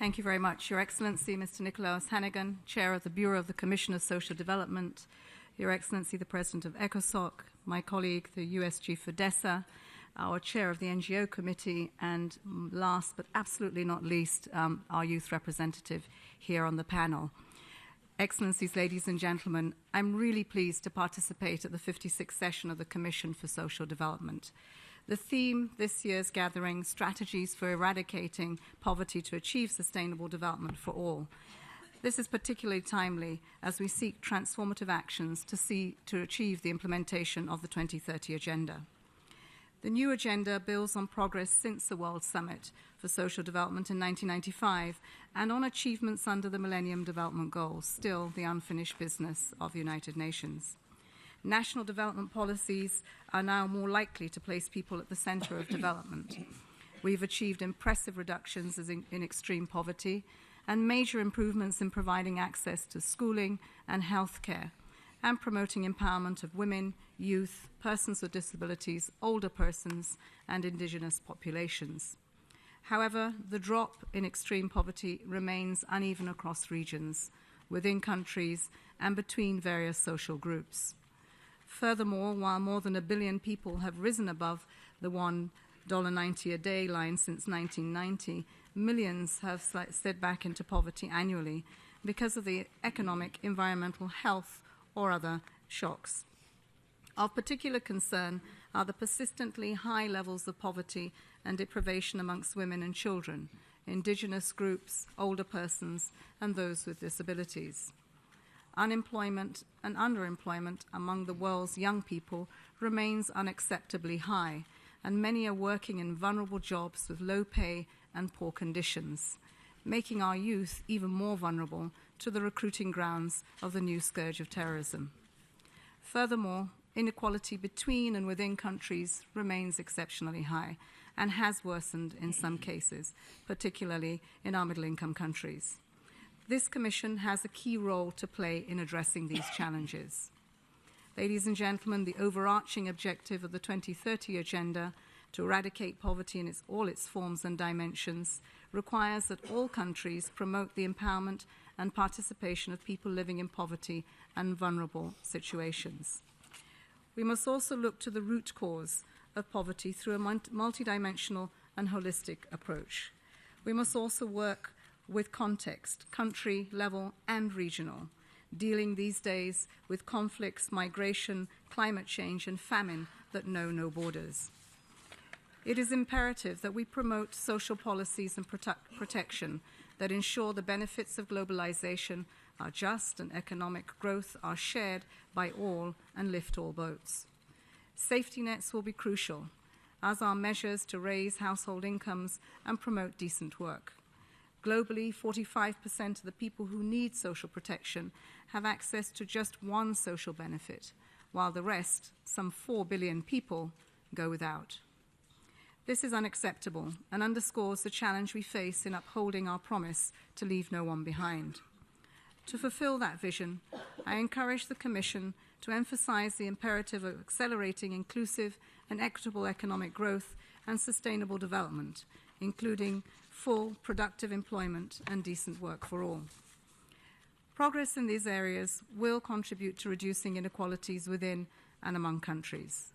Thank you very much. Your Excellency, Mr. Nicolaus Hannigan, Chair of the Bureau of the Commission of Social Development, Your Excellency, the President of ECOSOC, my colleague, the US Chief of DESA, our Chair of the NGO Committee, and last but absolutely not least, our youth representative here on the panel. Excellencies, ladies and gentlemen, I'm really pleased to participate at the 56th session of the Commission for Social Development. The theme this year's gathering, Strategies for Eradicating Poverty to Achieve Sustainable Development for All. This is particularly timely as we seek transformative actions to achieve the implementation of the 2030 Agenda. The new agenda builds on progress since the World Summit for Social Development in 1995 and on achievements under the Millennium Development Goals, still the unfinished business of the United Nations. National development policies are now more likely to place people at the center of development. We've achieved impressive reductions in extreme poverty and major improvements in providing access to schooling and health care, and promoting empowerment of women, youth, persons with disabilities, older persons, and indigenous populations. However, the drop in extreme poverty remains uneven across regions, within countries, and between various social groups. Furthermore, while more than 1 billion people have risen above the $1.90 a day line since 1990, millions have slid back into poverty annually because of the economic, environmental, health, or other shocks. Of particular concern are the persistently high levels of poverty and deprivation amongst women and children, indigenous groups, older persons, and those with disabilities. Unemployment and underemployment among the world's young people remains unacceptably high, and many are working in vulnerable jobs with low pay and poor conditions, making our youth even more vulnerable to the recruiting grounds of the new scourge of terrorism. Furthermore, inequality between and within countries remains exceptionally high and has worsened in some cases, particularly in our middle-income countries. This Commission has a key role to play in addressing these challenges. Ladies and gentlemen, the overarching objective of the 2030 Agenda to eradicate poverty in all its forms and dimensions requires that all countries promote the empowerment and participation of people living in poverty and vulnerable situations. We must also look to the root cause of poverty through a multidimensional and holistic approach. We must also work with context, country level and regional, dealing these days with conflicts, migration, climate change, and famine that know no borders. It is imperative that we promote social policies and protection that ensure the benefits of globalization are just and economic growth are shared by all and lift all boats. Safety nets will be crucial, as are measures to raise household incomes and promote decent work. Globally, 45% of the people who need social protection have access to just one social benefit, while the rest, some 4 billion people, go without. This is unacceptable and underscores the challenge we face in upholding our promise to leave no one behind. To fulfill that vision, I encourage the Commission to emphasize the imperative of accelerating inclusive and equitable economic growth and sustainable development, including full, productive employment and decent work for all. Progress in these areas will contribute to reducing inequalities within and among countries.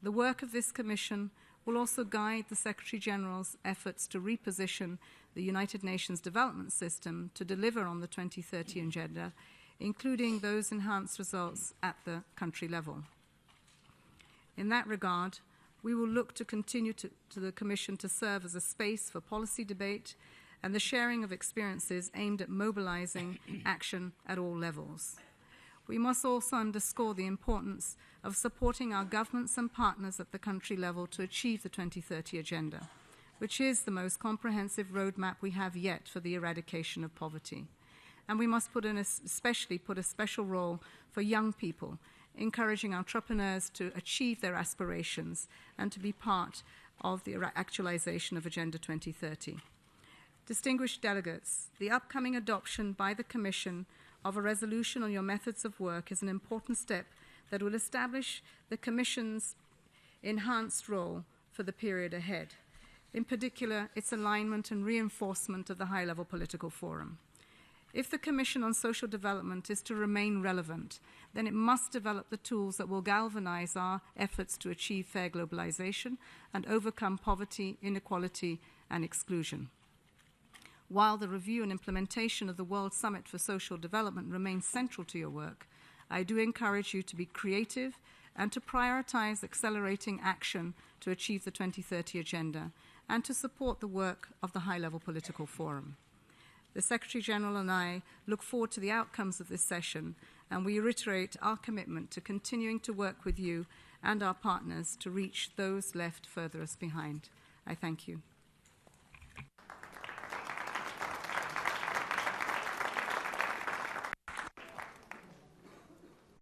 The work of this Commission will also guide the Secretary-General's efforts to reposition the United Nations Development System to deliver on the 2030 Agenda, including those enhanced results at the country level. In that regard, we will look to continue to the Commission to serve as a space for policy debate and the sharing of experiences aimed at mobilizing action at all levels. We must also underscore the importance of supporting our governments and partners at the country level to achieve the 2030 Agenda, which is the most comprehensive roadmap we have yet for the eradication of poverty. And we must put a special role for young people, encouraging entrepreneurs to achieve their aspirations and to be part of the actualization of Agenda 2030. Distinguished delegates, the upcoming adoption by the Commission of a resolution on your methods of work is an important step that will establish the Commission's enhanced role for the period ahead. in particular its alignment and reinforcement of the high-level political forum. If the Commission on Social Development is to remain relevant, then it must develop the tools that will galvanize our efforts to achieve fair globalization and overcome poverty, inequality, and exclusion. While the review and implementation of the World Summit for Social Development remains central to your work, I do encourage you to be creative and to prioritize accelerating action to achieve the 2030 Agenda and to support the work of the high-level political forum. The Secretary-General and I look forward to the outcomes of this session, and we reiterate our commitment to continuing to work with you and our partners to reach those left furthest behind. I thank you.